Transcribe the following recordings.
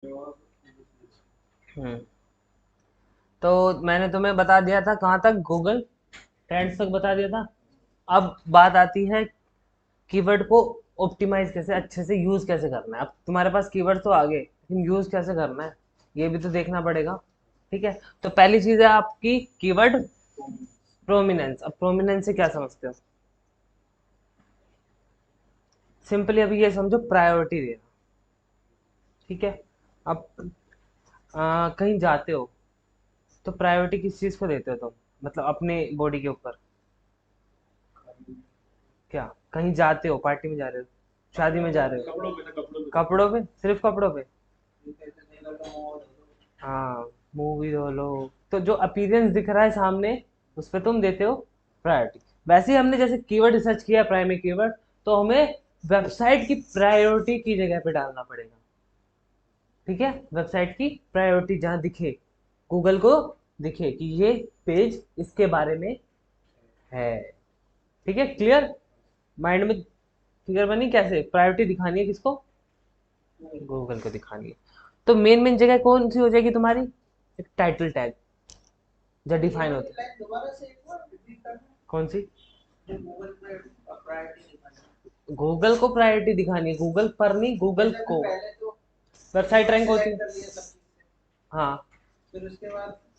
हम्म। तो मैंने तुम्हें बता दिया था कहाँ तक, गूगल ट्रेंड्स तक बता दिया था। अब बात आती है कीवर्ड को ऑप्टिमाइज कैसे, अच्छे से यूज कैसे करना है। अब तुम्हारे पास कीवर्ड तो आ गए, लेकिन यूज कैसे करना है ये भी तो देखना पड़ेगा। ठीक है, तो पहली चीज है आपकी कीवर्ड प्रोमिनेंस। अब प्रोमिनेंस से क्या समझते हो? सिंपली अभी ये समझो, प्रायोरिटी देना। ठीक है, अब कहीं जाते हो तो प्रायोरिटी किस चीज को देते हो तुम, मतलब अपने बॉडी के ऊपर? क्या, कहीं जाते हो, पार्टी में जा रहे हो, शादी में जा रहे हो, कपड़ों पे, सिर्फ कपड़ों पे? हाँ, मूवी हो लो, तो जो अपीयरेंस दिख रहा है सामने उस पे तुम देते हो प्रायोरिटी। वैसे ही हमने जैसे कीवर्ड रिसर्च किया, प्राइमरी कीवर्ड, तो हमें वेबसाइट की प्रायोरिटी की जगह पे डालना पड़ेगा। ठीक है, वेबसाइट की प्रायोरिटी जहाँ दिखे, गूगल को दिखे कि ये पेज इसके बारे में है। ठीक है, क्लियर? माइंड में फिगर बनी कैसे प्रायोरिटी दिखानी है, किसको? गूगल को दिखानी है। तो मेन मेन जगह कौन सी हो जाएगी तुम्हारी? एक टाइटल टैग जो डिफाइन होता है। कौन सी? गूगल को प्रायोरिटी दिखानी है, गूगल पर नहीं, गूगल को। वेबसाइट रैंक होती है। हाँ,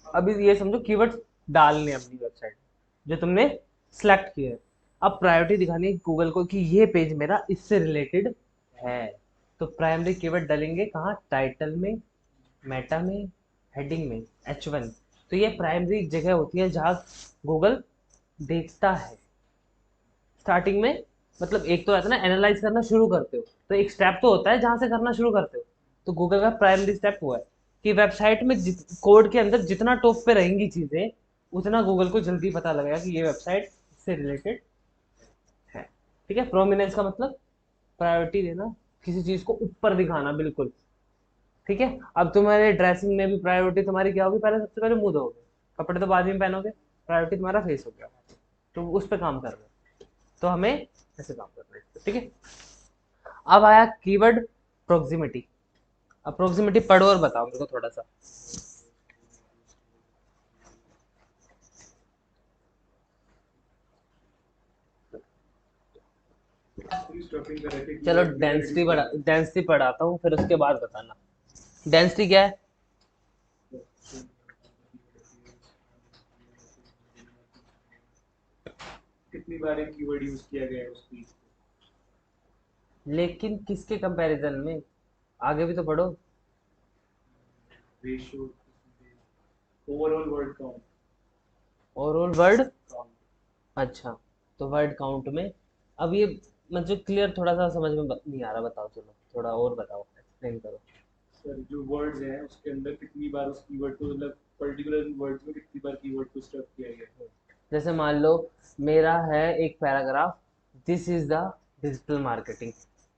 अभी ये समझो कीवर्ड्स डालने हैं अपनी वेबसाइट जो तुमने सिलेक्ट किए हैं। अब प्रायोरिटी दिखानी है गूगल को कि ये पेज मेरा इससे रिलेटेड है। तो प्राइमरी कीवर्ड डालेंगे कहाँ? टाइटल में, मेटा में, हेडिंग में, H1। तो ये प्राइमरी जगह होती है जहाँ गूगल देखता है। स्टार्टिंग में मतलब एक तो रहता है ना, एनालाइज करना शुरू करते हो, तो एक स्टेप तो होता है जहां से करना शुरू करते हो। तो गूगल का प्राइमरी स्टेप हुआ है कि वेबसाइट में कोड के अंदर जितना टॉप पे रहेंगी चीजें, उतना गूगल को जल्दी पता लगेगा कि ये वेबसाइट से रिलेटेड है। ठीक है, प्रोमिनेंस का मतलब प्रायोरिटी देना, किसी चीज को ऊपर दिखाना, बिल्कुल। ठीक है, अब तुम्हारे ड्रेसिंग में भी प्रायोरिटी तुम्हारी क्या होगी? पहले सबसे पहले मुंह धोगे, कपड़े तो बाद में पहनोगे, प्रायोरिटी तुम्हारा फेस हो गया। तो उस पर काम कर रहे हो, तो हमें ऐसे काम करना है। ठीक है, अब आया कीवर्ड प्रोक्सिमिटी। अब प्रोक्सिमिटी पढ़ो और बताओ मेरे को थोड़ा सा। चलो डेंसिटी बढ़ा, डेंसिटी पढ़ाता हूँ, फिर उसके बाद बताना। डेंसिटी क्या है? कितनी बार एक कीवर्ड यूज किया गया है उसकी, लेकिन किसके कंपैरिजन में? आगे भी तो पढ़ो। Ratio, overall word count. Overall word, अच्छा, तो वर्ड काउंट में। अब ये मुझे क्लियर थोड़ा सा समझ में नहीं आ रहा, बताओ, चलो थोड़ा और बताओ, एक्सप्लेन करो। सर जो वर्ड्स हैं उसके अंदर कितनी बार उस कीवर्ड को, मतलब पर्टिकुलर वर्ड्स में कितनी बार कीवर्ड को स्टफ किया गया है। जैसे मान लो मेरा है एक paragraph, this is the digital marketing.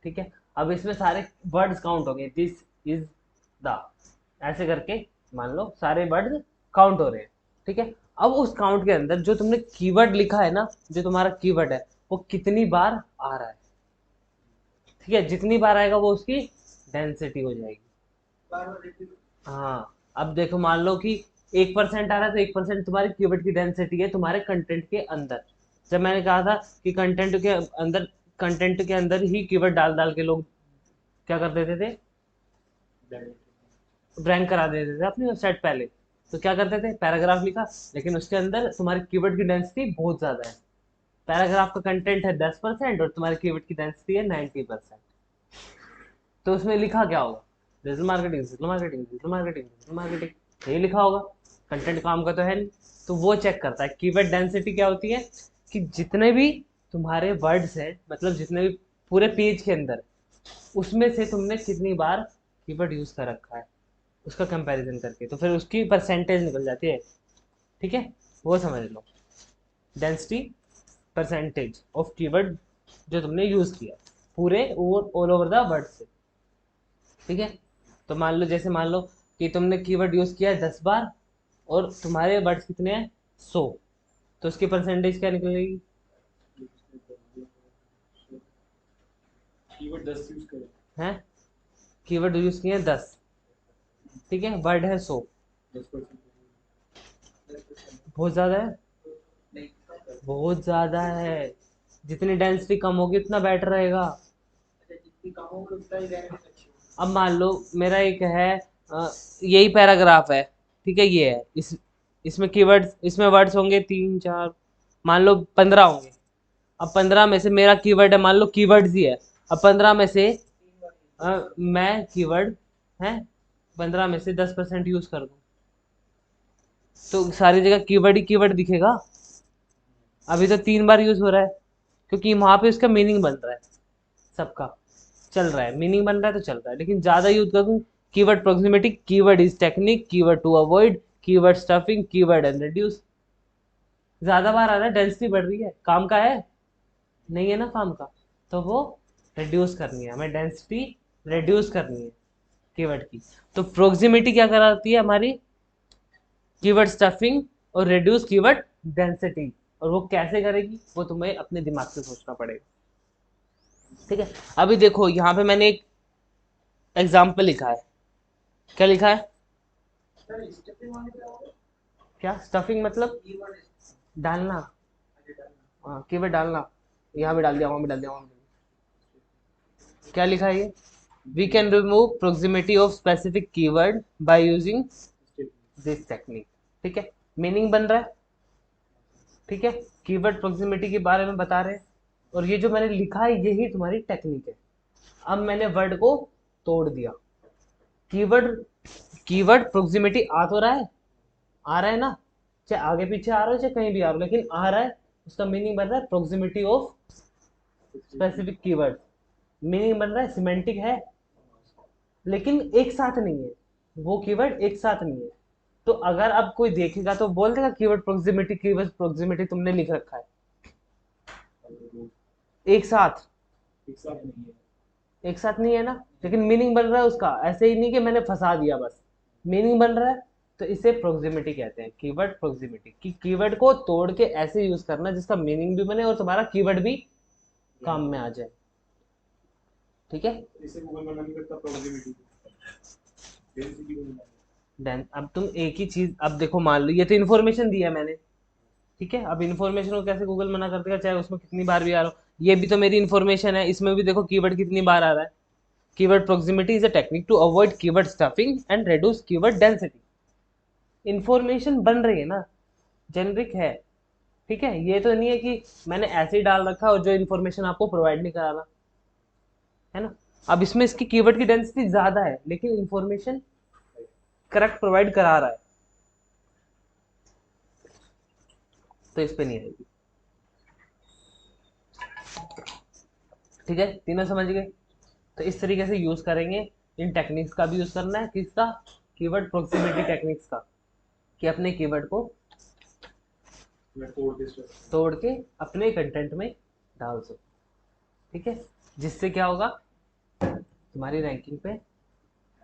ठीक है, अब इसमें सारे वर्ड्स काउंट होंगे, दिस इज द, ऐसे करके मान लो सारे वर्ड्स काउंट हो रहे हैं। ठीक है, अब उस काउंट के अंदर जो तुमने कीवर्ड लिखा है ना, जो तुम्हारा कीवर्ड है, वो कितनी बार आ रहा है। ठीक है, जितनी बार आएगा वो उसकी डेंसिटी हो जाएगी। हाँ, अब देखो मान लो कि 1% आ रहा है, तो 1% तुम्हारे कीवर्ड की डेंसिटी है तुम्हारे कंटेंट के अंदर। जब मैंने कहा था कि कंटेंट के अंदर ही कीवर्ड डाल डाल के लोग क्या कर देते थे, रैंक करा देते थे अपनी वेबसाइट पहले। तो क्या करते थे, पैराग्राफ लिखा, लेकिन उसके अंदर तुम्हारे कीवर्ड की डेंसिटी बहुत ज्यादा है। पैराग्राफ का कंटेंट है 10% और तुम्हारे कीवर्ड की डेंसिटी है 90%। तो उसमें लिखा क्या होगा? Digital marketing, digital marketing, digital marketing, digital marketing, यही लिखा होगा। कंटेंट काम का तो है नहीं। तो वो चेक करता है कीवर्ड डेंसिटी क्या होती है, कि जितने भी तुम्हारे वर्ड्स हैं, मतलब जितने भी पूरे पेज के अंदर, उसमें से तुमने कितनी बार कीवर्ड यूज कर रखा है, उसका कंपैरिजन करके, तो फिर उसकी परसेंटेज निकल जाती है। ठीक है, वो समझ लो, डेंसिटी परसेंटेज ऑफ कीवर्ड जो तुमने यूज किया पूरे ऑल ओवर द वर्ड से। ठीक है, तो मान लो, जैसे मान लो कि तुमने कीवर्ड यूज किया है 10 बार, और तुम्हारे वर्ड्स कितने हैं? 100। तो उसकी परसेंटेज क्या निकलेगी? कीवर्ड 10 यूज करें हैं, कीवर्ड यूज किए हैं 10, ठीक है, वर्ड है 100, बहुत ज्यादा है, बहुत ज्यादा है। जितनी डेंसिटी कम होगी उतना बेटर रहेगा। अब मान लो मेरा एक है, यही पैराग्राफ है, ठीक है, ये है, इसमें कीवर्ड्स, इसमें वर्ड्स होंगे 3 4, मान लो 15 होंगे। अब 15 में से मेरा कीवर्ड है, मान लो कीवर्ड्स ही है। अब 15 में से मैं कीवर्ड है, 15 में से 10% यूज कर दूं तो सारी जगह कीवर्ड ही कीवर्ड दिखेगा। अभी तो 3 बार यूज हो रहा है, क्योंकि वहां पे उसका मीनिंग बन रहा है, सबका चल रहा है, मीनिंग बन रहा है तो चल रहा है। लेकिन ज्यादा यूज करूँ, keyword proximity, keyword is technique, keyword to avoid, keyword stuffing, keyword and reduce, ज्यादा बार आ रहा है, डेंसिटी बढ़ रही है, काम का है, नहीं है ना काम का, तो वो रिड्यूस करनी है हमें, डेंसिटी रिड्यूस करनी है कीवर्ड की। तो प्रोक्सिमिटी क्या कराती है हमारी, कीवर्ड स्टफिंग और रिड्यूस कीवर्ड डेंसिटी। और वो कैसे करेगी, वो तुम्हें अपने दिमाग से सोचना पड़ेगा, ठीक है। अभी देखो यहाँ पे मैंने एक एग्जाम्पल लिखा है, क्या लिखा है, क्या स्टफिंग मतलब डालना, हाँ कीवर्ड डालना, यहाँ भी डाल दिया, वहां भी डाल दिया, वहां भी डाल दिया। क्या लिखा है ये, we can remove proximity of specific keyword by using this technique, ठीक है, मीनिंग बन रहा है, ठीक है, कीवर्ड प्रोक्सिमिटी के बारे में बता रहे हैं। और ये जो मैंने लिखा है यही तुम्हारी टेक्निक है। अब मैंने वर्ड को तोड़ दिया, कीवर्ड, कीवर्ड प्रोक्सिमिटी आ तो रहा है, आ रहा है ना, चाहे आगे पीछे आ रहा हो चाहे कहीं भी आ रहा हो, लेकिन आ रहा है, उसका मीनिंग बन रहा है proximity of specific keyword, meaning बन रहा है सिमेंटिक है, लेकिन एक साथ नहीं है, वो कीवर्ड एक साथ नहीं है। तो अगर अब कोई देखेगा तो बोल देगा कीवर्ड प्रोक्सिमिटी तुमने लिख रखा है एक साथ, एक साथ नहीं है ना, लेकिन मीनिंग बन रहा है उसका, ऐसे ही नहीं कि मैंने फंसा दिया बस, मीनिंग बन रहा है। तो इसे प्रोक्सिमिटी कहते हैं, कीवर्ड प्रोक्सिमिटी, कि कीवर्ड को तोड़ के ऐसे यूज करना जिसका मीनिंग भी बने और तुम्हारा कीवर्ड भी काम में आ जाए, ठीक है। इसे गूगल मना नहीं करता प्रोक्सिमिटी, देन अब तुम एक ही चीज, अब देखो मान लो ये तो इन्फॉर्मेशन दिया मैंने, ठीक है, अब इन्फॉर्मेशन को कैसे गूगल मना कर देगा, चाहे उसमें कितनी बार भी आ रहा हो। ये भी तो मेरी इन्फॉर्मेशन है, इसमें भी देखो कीवर्ड कितनी बार आ रहा है। Keyword proximity is a technique to avoid keyword stuffing and reduce keyword density. Information बन रही है ना, जेनरिक है, ठीक है, ये तो नहीं है कि मैंने ऐसे ही डाल रखा और जो इन्फॉर्मेशन आपको प्रोवाइड नहीं करा रहा, है ना। अब इसमें इसकी कीवर्ड की डेंसिटी ज्यादा है लेकिन इन्फॉर्मेशन करेक्ट प्रोवाइड करा रहा है, तो इस पे नहीं आएगी, ठीक है, तीनों समझ गए। तो इस तरीके से यूज करेंगे, इन टेक्निक्स का भी यूज करना है, किसका, कीवर्ड प्रोक्सिमिटी टेक्निक्स का, कि अपने कीवर्ड को तोड़ के अपने कंटेंट में डाल सको, ठीक है, जिससे क्या होगा, तुम्हारी रैंकिंग पे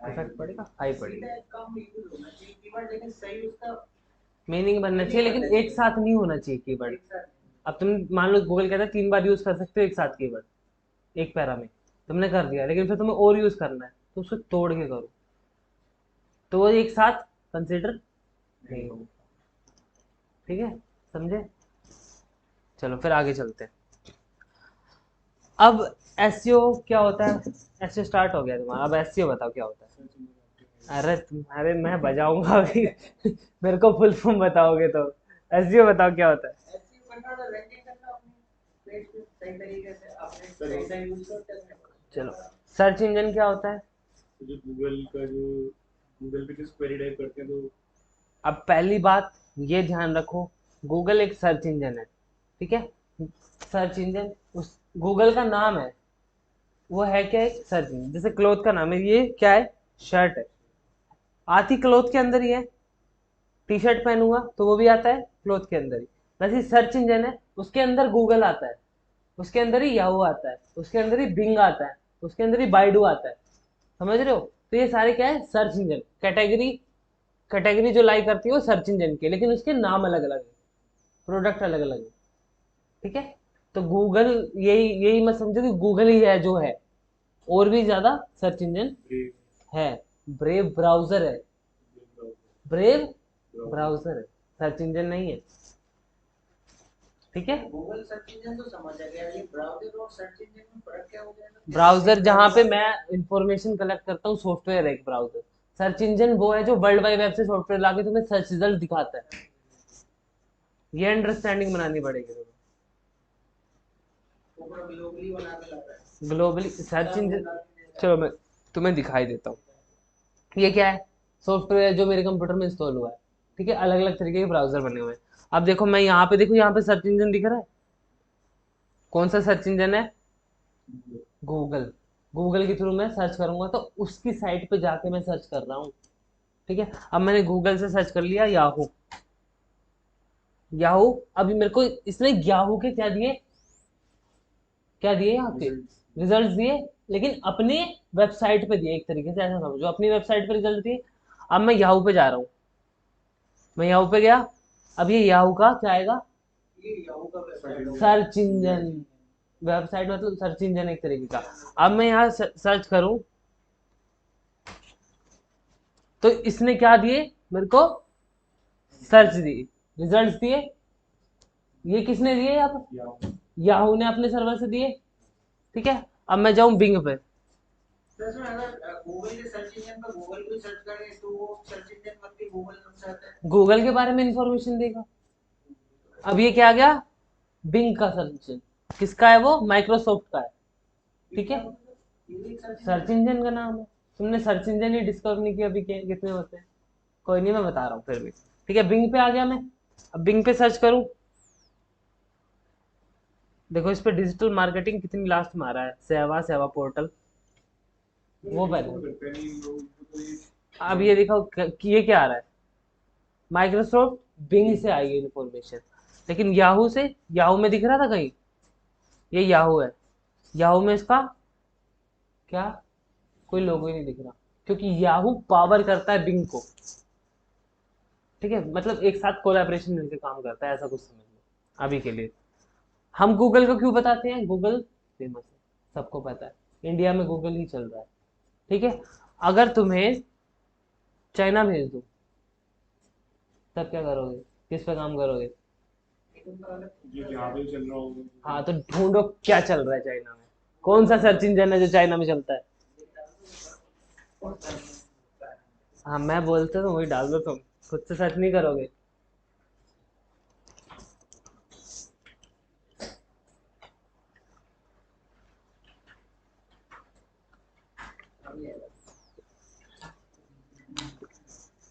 इफेक्ट पड़ेगा, हाई पड़ेगा। मीनिंग बनना चाहिए लेकिन एक साथ नहीं होना चाहिए कीवर्ड। अब तुम मान लो गूगल कहता है 3 बार यूज कर सकते हो एक साथ कीवर्ड एक पैरा में, तुमने कर दिया, लेकिन फिर तुम्हें और यूज करना है तो उसको तोड़ के करो, तो वो एक साथ कंसिडर नहीं होगा, ठीक है, समझे। चलो फिर आगे चलते हैं। अब एसईओ क्या होता है, एसईओ स्टार्ट हो गया तुम्हारा, अब एसईओ बताओ क्या होता है। अरे मैं बजाऊंगा अभी मेरे को फुल फॉर्म बताओगे तो, एसईओ बताओ क्या होता है। चलो, सर्च इंजन क्या होता है, जो गूगल का, जो गूगल पे किस क्वेरी टाइप करते हैं तो। अब पहली बात ये ध्यान रखो, गूगल एक सर्च इंजन है, ठीक है, सर्च इंजन, उस गूगल का नाम है, वो है क्या, एक सर्च इंजन, जैसे क्लोथ का नाम है, ये क्या है, शर्ट है, आती क्लोथ के अंदर ही है, टी शर्ट पहनूंगा तो वो भी आता है क्लोथ के अंदर ही। वैसे सर्च इंजन है, उसके अंदर गूगल आता है, उसके अंदर ही याहू आता है, उसके अंदर ही बिंग आता है, उसके अंदर ही बाइडू आता है, समझ रहे हो। तो ये सारे क्या है, सर्च इंजन कैटेगरी, कैटेगरी जो लाई करती है वो सर्च इंजन के, लेकिन उसके नाम अलग अलग है, प्रोडक्ट अलग अलग है, ठीक है। तो गूगल, यही यही मत समझो कि गूगल ही है जो है, और भी ज्यादा सर्च इंजन है, ब्रेव ब्राउजर है, ब्रेव ब्राउजर है, सर्च इंजन नहीं है। ठीक है, गूगल सर्च इंजन तो समझ आ गया, ये ब्राउजर और सर्च इंजन में फर्क क्या हो गया? ब्राउजर जहाँ पे मैं इंफॉर्मेशन कलेक्ट करता हूँ, सॉफ्टवेयर है एक ब्राउजर। सर्च इंजन वो है जो वर्ल्ड वाइड वेब से सॉफ्टवेयर लाके तुम्हें सर्च रिजल्ट दिखाता है। ये अंडरस्टैंडिंग बनानी पड़ेगी तुम्हें। वो पूरा ग्लोबली बना के ला रहा है। ग्लोबली सर्च इंजन, चलो मैं तुम्हें दिखाई देता हूँ। ये क्या है, सॉफ्टवेयर है जो मेरे कंप्यूटर में इंस्टॉल हुआ है। ठीक है, अलग अलग तरीके के ब्राउजर बने हुए हैं। अब देखो मैं यहाँ पे, देखो यहाँ पे सर्च इंजन दिख रहा है। कौन सा सर्च इंजन है? गूगल। गूगल के थ्रू मैं सर्च करूंगा तो उसकी साइट पे जाके मैं सर्च कर रहा हूँ। ठीक है, अब मैंने गूगल से सर्च कर लिया याहू। याहू, अभी मेरे को इसने याहू के क्या दिए, क्या दिए यहाँ पे, रिजल्ट दिए। लेकिन अपने वेबसाइट पे दिए, एक तरीके से ऐसा समझो, अपनी वेबसाइट पे रिजल्ट दिए। अब मैं याहू पे जा रहा हूँ, मैं याहू पे गया। अब ये याहू का क्या आएगा, ये याहू का वेबसाइट सर्च इंजन। वेबसाइट मतलब सर्च इंजन एक तरीके का। अब मैं यहाँ सर्च करूं तो इसने क्या दिए मेरे को, सर्च दिए, रिजल्ट्स दिए। ये किसने दिए यहाँ पर, याहू ने अपने सर्वर से दिए। ठीक है, अब मैं जाऊं बिंग पे। सर में अगर गूगल के सर्च इंजन पर गूगल को सर्च करें तो वो सर्च इंजन बन के गूगल नाम से आता है। गूगल के बारे में इंफॉर्मेशन देगा। अब ये क्या आ गया, बिंग का सर्च इंजन। किसका है वो, माइक्रोसॉफ्ट का है। ठीक है, सर्च इंजन का नाम है। तुमने सर्च इंजन ही डिस्कवर नहीं किया अभी, कितने होते हैं। कोई नहीं, मैं बता रहा हूँ फिर भी। ठीक है, बिंग पे आ गया मैं। अब बिंग पे सर्च करूं, देखो इस पे डिजिटल मार्केटिंग कितनी लास्ट में आ रहा है, सेवा सेवा पोर्टल, वो पहले। अब ये देखो कि ये क्या आ रहा है, माइक्रोसॉफ्ट बिंग से आई है इन्फॉर्मेशन। लेकिन याहू से, याहू में दिख रहा था कहीं, ये याहू है। याहू में इसका क्या, कोई लोगो ही नहीं दिख रहा, क्योंकि याहू पावर करता है बिंग को। ठीक है, मतलब एक साथ कोलैबोरेशन मिलकर काम करता है, ऐसा कुछ समझ लो अभी के लिए। हम गूगल को क्यों बताते हैं, गूगल फेमस है, सबको पता है, इंडिया में गूगल ही चल रहा है। ठीक है, अगर तुम्हें चाइना भेज दूं तब क्या करोगे, किस पे काम करोगे? जो जहाँ पे चल रहा होगा। हाँ, तो ढूंढो क्या चल रहा है चाइना में, कौन सा सर्च इंजन है जो चाइना में चलता है। हाँ, मैं बोलते तो वही डाल दो, तुम खुद से सर्च नहीं करोगे।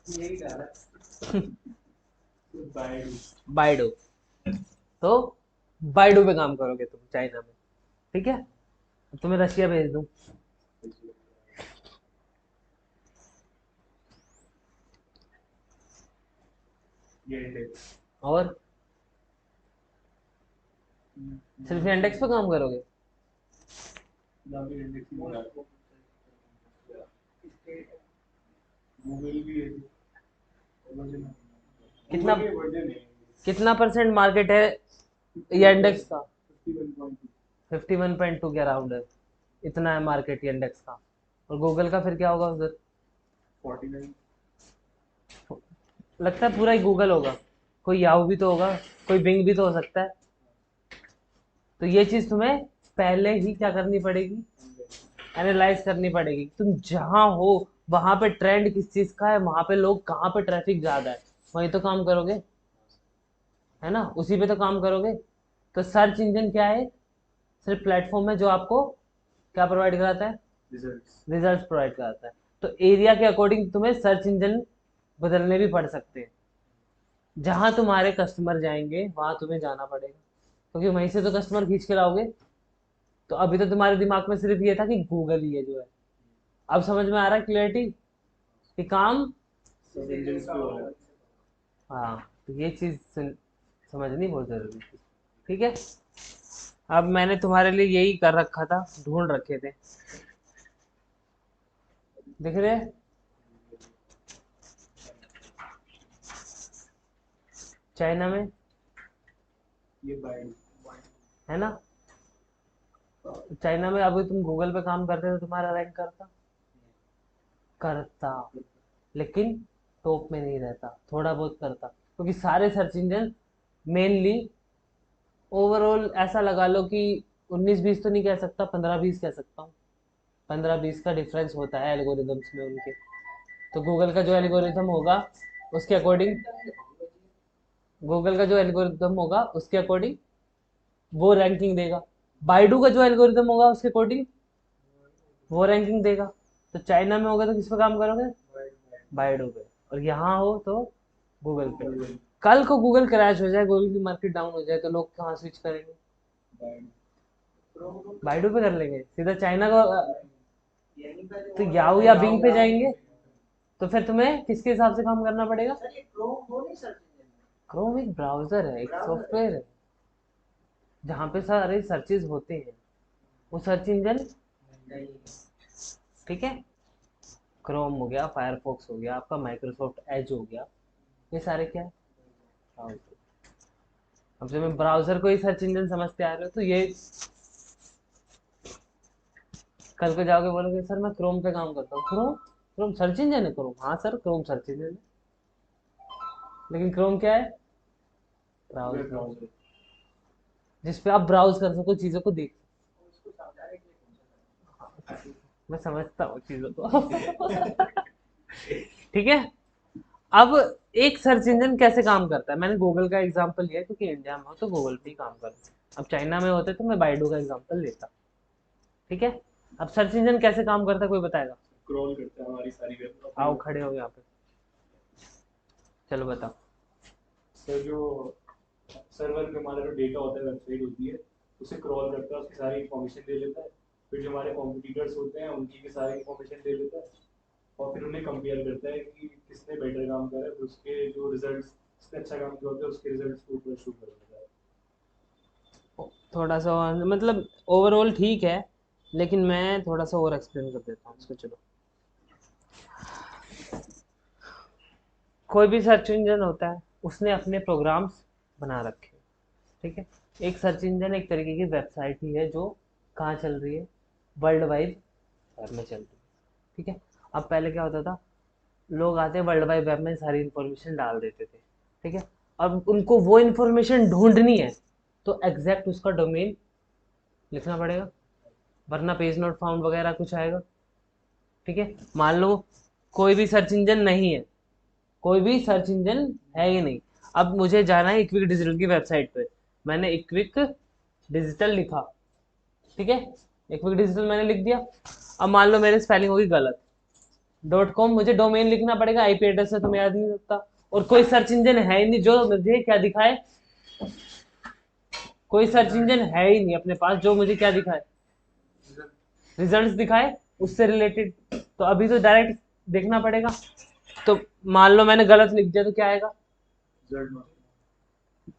यही डाला बाइडो, तो बाइडो पे काम करोगे तुम चाइना में। ठीक है, तुम्हें रशिया भेज दूं, और सिर्फ इंडेक्स पे काम करोगे। कितना, कितना परसेंट मार्केट है ये इंडेक्स का, 51.2 के अराउंड है। इतना है मार्केट ये इंडेक्स का। और गूगल का फिर क्या होगा उधर, 49। लगता है पूरा ही गूगल होगा, कोई याहू भी तो होगा, कोई बिंग भी तो हो सकता है। तो ये चीज तुम्हें पहले ही क्या करनी पड़ेगी, एनालाइज करनी पड़ेगी। तुम जहां हो वहां पे ट्रेंड किस चीज का है, वहां पे लोग कहाँ पे ट्रैफिक ज्यादा है, वहीं तो काम करोगे, है ना, उसी पे तो काम करोगे। तो सर्च इंजन क्या है, सिर्फ प्लेटफॉर्म है जो आपको क्या प्रोवाइड कराता है, रिजल्ट प्रोवाइड कराता है। तो एरिया के अकॉर्डिंग तुम्हें सर्च इंजन बदलने भी पड़ सकते हैं। जहां तुम्हारे कस्टमर जाएंगे वहां तुम्हें जाना पड़ेगा, क्योंकि वहीं से तो कस्टमर खींच के लाओगे। तो अभी तो तुम्हारे दिमाग में सिर्फ ये था कि गूगल ही है जो है। अब समझ में आ रहा है क्लियरिटी कि काम, हाँ, तो ये चीज समझनी बहुत जरूरी थी। ठीक है, अब मैंने तुम्हारे लिए यही कर रखा था, ढूंढ रखे थे, दिख रहे हैं? चाइना में है ना, चाइना में अभी तुम गूगल पे काम करते तो तुम्हारा रैंक करता, करता। लेकिन टॉप में नहीं रहता, थोड़ा बहुत करता, क्योंकि सारे सर्च इंजन मेनली ओवरऑल ऐसा लगा लो कि 19-20 तो नहीं कह सकता, 15-20 कह सकता हूँ। 15-20 का डिफरेंस होता है एल्गोरिदम्स में उनके। तो गूगल का जो एल्गोरिदम होगा उसके अकॉर्डिंग, गूगल का जो एल्गोरिदम होगा उसके अकॉर्डिंग वो रैंकिंग देगा। बाइडू का जो एल्गोरिदम होगा उसके अकॉर्डिंग वो रैंकिंग देगा। तो चाइना में होगा तो किस पे काम करोगे? बाइडू पे। और यहाँ हो तो गूगल पे। कल को गूगल क्रैश हो जाए, गूगल की मार्केट डाउन हो जाए, तो लोग कहाँ स्विच करेंगे? बाइडू पे कर लेंगे सीधा, चाइना का। यहीं पर जो तो और याहू या बिंग पे जाएंगे, तो फिर तुम्हें किसके हिसाब से काम करना पड़ेगा? सर ये क्रोम वो नहीं सर्च इंजन क्रोम एक ब्राउजर है, एक ब्राउजर सॉफ्टवेयर है जहाँ पे सारे सर्चेज होते हैं, वो सर्च इंजन। नहीं ठीक है, क्रोम हो गया, फायरफॉक्स हो गया, आपका माइक्रोसॉफ्ट एज हो गया, ये सारे क्या है? ब्राउजर। अब जब मैं ब्राउजर को ही सर्च इंजन समझते आ रहे हो, तो ये कल को जाओगे बोलोगे सर मैं क्रोम पे काम करता हूँ। क्रोम? क्रोम सर्च इंजन है? क्रोम, हाँ सर क्रोम सर्च इंजन है, लेकिन क्रोम क्या है? ब्राउजर, जिसपे आप ब्राउज कर सको, चीजों को देख उसको समझाने के लिए सको। मैं समझता हूँ चीजों को। ठीक है। अब एक सर्च इंजन कैसे काम करता है, मैंने गूगल का एग्जांपल लिया क्योंकि इंडिया में हो तो गूगल पे ही काम करता है। अब चाइना में होते तो मैं बाइडू का एग्जांपल लेता। ठीक है। अब सर्च इंजन कैसे काम करता है, कोई बताएगा? क्रॉल करता है हमारी सारी वेब। आओ खड़े हो यहाँ पे, चलो बताओ। सर जो सर्वर पे हमारा जो डेटा होता है, वेबसाइट होती है, उसे क्रॉल करता है, उसकी सारी इन्फॉर्मेशन ले लेता है। फिर जो हमारे कॉम्पिटिटर्स होते हैं उनकी भी सारी इन्फॉर्मेशन ले लेता है, और फिर उन्हें कंपेयर करता है कि किसने बेटर काम करा है, फिर उसके जो रिजल्ट्स, जिसने अच्छा काम किया होता है उसके रिजल्ट्स को ऊपर शो कर देता है। थोड़ा सा मतलब ओवरऑल ठीक है, लेकिन मैं थोड़ा सा और एक्सप्लेन कर देता हूँ इसको। चलो, कोई भी सर्च इंजन होता है उसने अपने प्रोग्राम्स बना रखे हैं। ठीक है। एक सर्च इंजन एक तरीके की वेबसाइट ही है जो कहाँ चल रही है? वर्ल्ड वाइड वेब में चल रही है। ठीक है। अब पहले क्या होता था, लोग आते वर्ल्ड वाइड वेब में सारी इंफॉर्मेशन डाल देते थे। ठीक है। अब उनको वो इंफॉर्मेशन ढूंढनी है तो एग्जैक्ट उसका डोमेन लिखना पड़ेगा, वरना पेज नॉट फाउंड वगैरह कुछ आएगा। ठीक है। मान लो कोई भी सर्च इंजन नहीं है, कोई भी सर्च इंजन है ही नहीं। अब मुझे जाना है इक्विक डिजिटल की वेबसाइट पे, मैंने इक्विक डिजिटल लिखा। ठीक है। इक्विक डिजिटल मैंने लिख दिया। अब मान लो मेरी स्पेलिंग होगी गलत, .com, मुझे डोमेन लिखना पड़ेगा, आईपी एड्रेस से तो मैं याद नहीं सकता। और कोई सर्च इंजन है ही नहीं जो मुझे क्या दिखाए, कोई सर्च इंजन है ही नहीं अपने पास जो मुझे क्या दिखाए, रिजल्ट्स दिखाए उससे रिलेटेड। तो अभी तो डायरेक्ट देखना पड़ेगा। तो मान लो मैंने गलत लिख दिया तो क्या आएगा?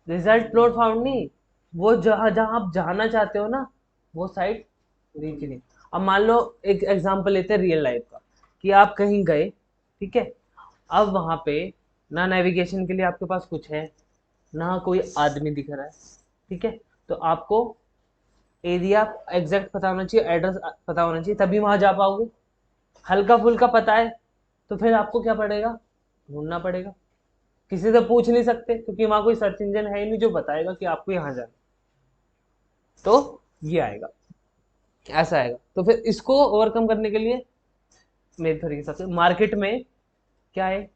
रिजल्ट नॉट फाउंड नहीं, वो जहां जहां आप जाना चाहते हो ना वो साइट रीच नहीं। अब मान लो एक एग्जांपल लेते हैं रियल लाइफ का, कि आप कहीं गए। ठीक है। अब वहां पे ना नेविगेशन के लिए आपके पास कुछ है, ना कोई आदमी दिख रहा है। ठीक है। तो आपको एरिया एग्जैक्ट पता होना चाहिए, एड्रेस पता होना चाहिए, तभी वहां जा पाओगे। हल्का फुल्का पता है तो फिर आपको क्या पड़ेगा? ढूंढना पड़ेगा। किसी से पूछ नहीं सकते क्योंकि वहां कोई सर्च इंजन है ही नहीं जो बताएगा कि आपको यहाँ जाना। तो ये आएगा, ऐसा आएगा। तो फिर इसको ओवरकम करने के लिए मेरे तरीके से मार्केट में क्या है?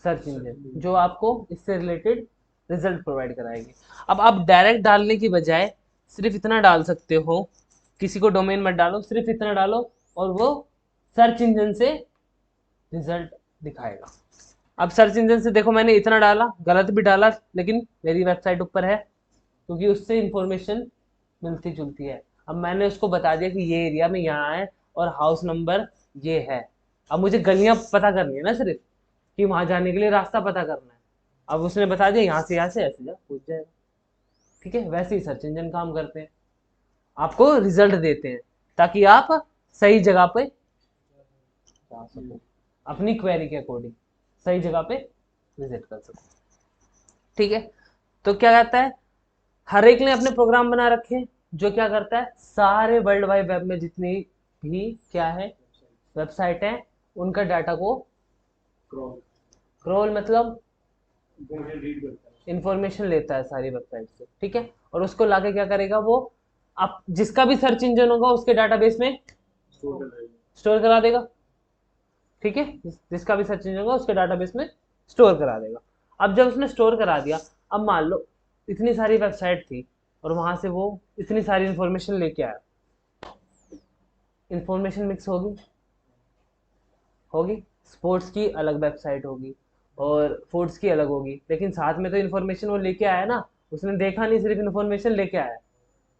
सर्च इंजन जो आपको इससे रिलेटेड रिजल्ट प्रोवाइड कराएंगे। अब आप डायरेक्ट डालने की बजाय सिर्फ इतना डाल सकते हो, किसी को डोमेन मत डालो, सिर्फ इतना डालो और वो सर्च इंजन से रिजल्ट दिखाएगा। अब सर्च इंजन से देखो मैंने इतना डाला, गलत भी डाला, लेकिन मेरी वेबसाइट ऊपर है क्योंकि उससे इंफॉर्मेशन मिलती जुलती है। अब मैंने उसको बता दिया कि ये एरिया में यहाँ है और हाउस नंबर ये है। अब मुझे गलियां पता करनी है ना, सिर्फ कि वहां जाने के लिए रास्ता पता करना है। अब उसने बता दिया यहाँ से ऐसे जा, पूछ जाएगा। ठीक है। वैसे ही सर्च इंजन काम करते हैं, आपको रिजल्ट देते हैं ताकि आप सही जगह पे जा सको, अपनी क्वेरी के अकॉर्डिंग सही जगह पे विजिट कर सको। ठीक है। तो क्या कहता है, हर एक ने अपने प्रोग्राम बना रखे हैं जो क्या करता है, सारे वर्ल्ड वाइड वेब में जितनी भी क्या है वेबसाइट है उनका डाटा को क्रॉल मतलब इंफॉर्मेशन रीड करता है, इंफॉर्मेशन लेता है सारी वेबसाइट से, ठीक है, और उसको लाके क्या करेगा वो, आप जिसका भी सर्च इंजन होगा उसके डाटाबेस में स्टोर कर देगा। स्टोर करा देगा, ठीक है, जिसका भी सर्च इंजन होगा उसके डाटाबेस में स्टोर करा देगा। अब जब उसने स्टोर करा दिया, अब मान लो इतनी सारी वेबसाइट थी और वहां से वो इतनी सारी इंफॉर्मेशन लेके आया, इंफॉर्मेशन मिक्स होगी, होगी, स्पोर्ट्स की अलग वेबसाइट होगी और फूड्स की अलग होगी, लेकिन साथ में तो इन्फॉर्मेशन वो लेके आया ना, उसने देखा नहीं, सिर्फ इन्फॉर्मेशन लेके आया,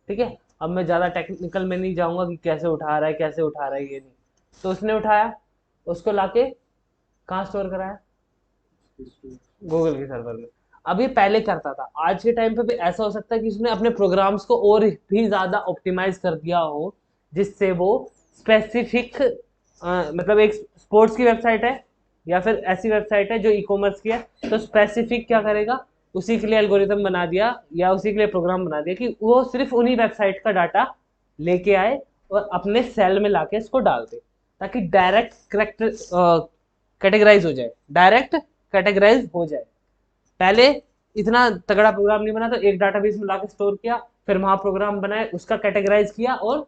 ठीक है। अब मैं ज़्यादा टेक्निकल में नहीं जाऊंगा कि कैसे उठा रहा है कैसे उठा रहा है, ये नहीं, तो उसने उठाया, उसको लाके कहाँ स्टोर कराया, गूगल के सर्वर में। अब ये पहले करता था, आज के टाइम पे भी ऐसा हो सकता है कि उसने अपने प्रोग्राम्स को और भी ज़्यादा ऑप्टिमाइज कर दिया हो, जिससे वो स्पेसिफिक, मतलब एक स्पोर्ट्स की वेबसाइट है या फिर ऐसी वेबसाइट है जो ई कॉमर्स की है, तो स्पेसिफिक क्या करेगा, उसी के लिए एल्गोरिदम बना दिया या उसी के लिए प्रोग्राम बना दिया कि वो सिर्फ उन्हीं वेबसाइट का डाटा लेके आए और अपने सेल में लाके इसको डाल दे, ताकि डायरेक्ट करेक्ट कैटेगराइज हो जाए, डायरेक्ट कैटेगराइज हो जाए। पहले इतना तगड़ा प्रोग्राम नहीं बना, तो एक डाटाबेस में लाके स्टोर किया, फिर वहां प्रोग्राम बनाए, उसका कैटेगराइज किया और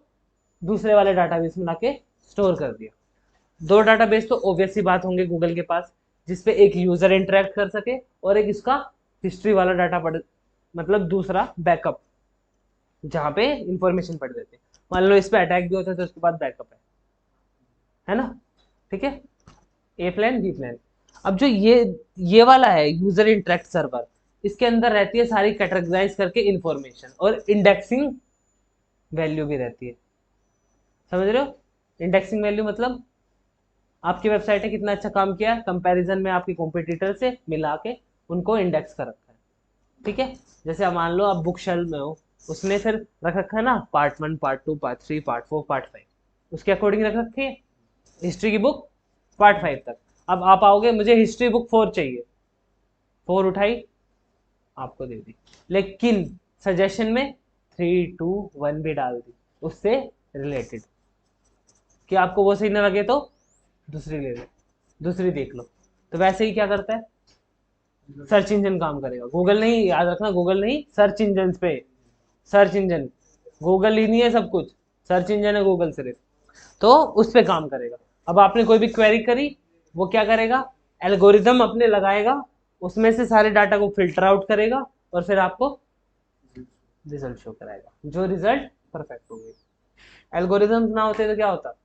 दूसरे वाले डाटाबेस में लाके स्टोर कर दिया। दो डाटाबेस तो ऑब्वियस सी बात होंगे गूगल के पास, जिसपे एक यूजर इंटरेक्ट कर सके और एक इसका हिस्ट्री वाला डाटा पढ़, मतलब दूसरा बैकअप, जहाँ पे इंफॉर्मेशन पढ़ देते, मान लो इस पे अटैक भी होता है तो उसके बाद बैकअप है ना, ठीक है, ए प्लान बी प्लान। अब जो ये वाला है यूजर इंटरेक्ट सर्वर, इसके अंदर रहती है सारी कैटेगराइज करके इंफॉर्मेशन और इंडेक्सिंग वैल्यू भी रहती है, समझ रहे हो, इंडेक्सिंग वैल्यू मतलब आपकी वेबसाइट ने कितना अच्छा काम किया कंपैरिजन में आपके कॉम्पिटिटर से मिला के उनको इंडेक्स कर रखा है, ठीक है। जैसे आप मान लो आप बुक शेल्फ में हो, उसने फिर रख रखा है ना part 1 part 2 part 3 part 4 part 5, उसके अकॉर्डिंग रख रखी है हिस्ट्री की बुक पार्ट 5 तक। अब आप आओगे मुझे हिस्ट्री बुक 4 चाहिए, 4 उठाई आपको दे दी, लेकिन सजेशन में 3 2 1 भी डाल दी उससे रिलेटेड, कि आपको वो सही ना लगे तो दूसरी ले लो, दूसरी देख लो। तो वैसे ही क्या करता है, सर्च इंजन काम करेगा, गूगल नहीं, याद रखना गूगल नहीं, सर्च इंजन पे, सर्च इंजन, गूगल ही नहीं है सब कुछ, सर्च इंजन है गूगल सिर्फ, तो उस पे काम करेगा। अब आपने कोई भी क्वेरी करी, वो क्या करेगा, एल्गोरिदम अपने लगाएगा, उसमें से सारे डाटा को फिल्टर आउट करेगा और फिर आपको रिजल्ट शो कराएगा, जो रिजल्ट परफेक्ट होंगे। एल्गोरिदम ना होते तो क्या होता,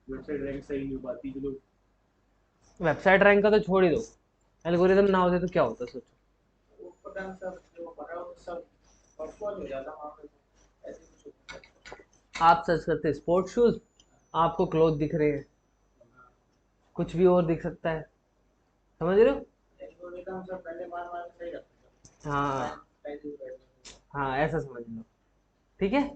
वेबसाइट रैंक सही नहीं हो पाती, जो लोग वेबसाइट रैंक का तो छोड़ ही दो, एल्गोरिदम ना होते तो क्या होता सोचो। वो पता नहीं सब जो भरा हो सब वर्चुअल हो जाता वहाँ पे, ऐसे कुछ होता है। आप सर्च करते स्पोर्ट शूज, आपको क्लोथ दिख रहे हैं, कुछ भी और दिख सकता है, समझ रहे हो, एल्गोरिथम सब पहले मार मार के सही रखते हाँ, हैं, पहले पहले हाँ ऐसा समझ लो, ठीक है।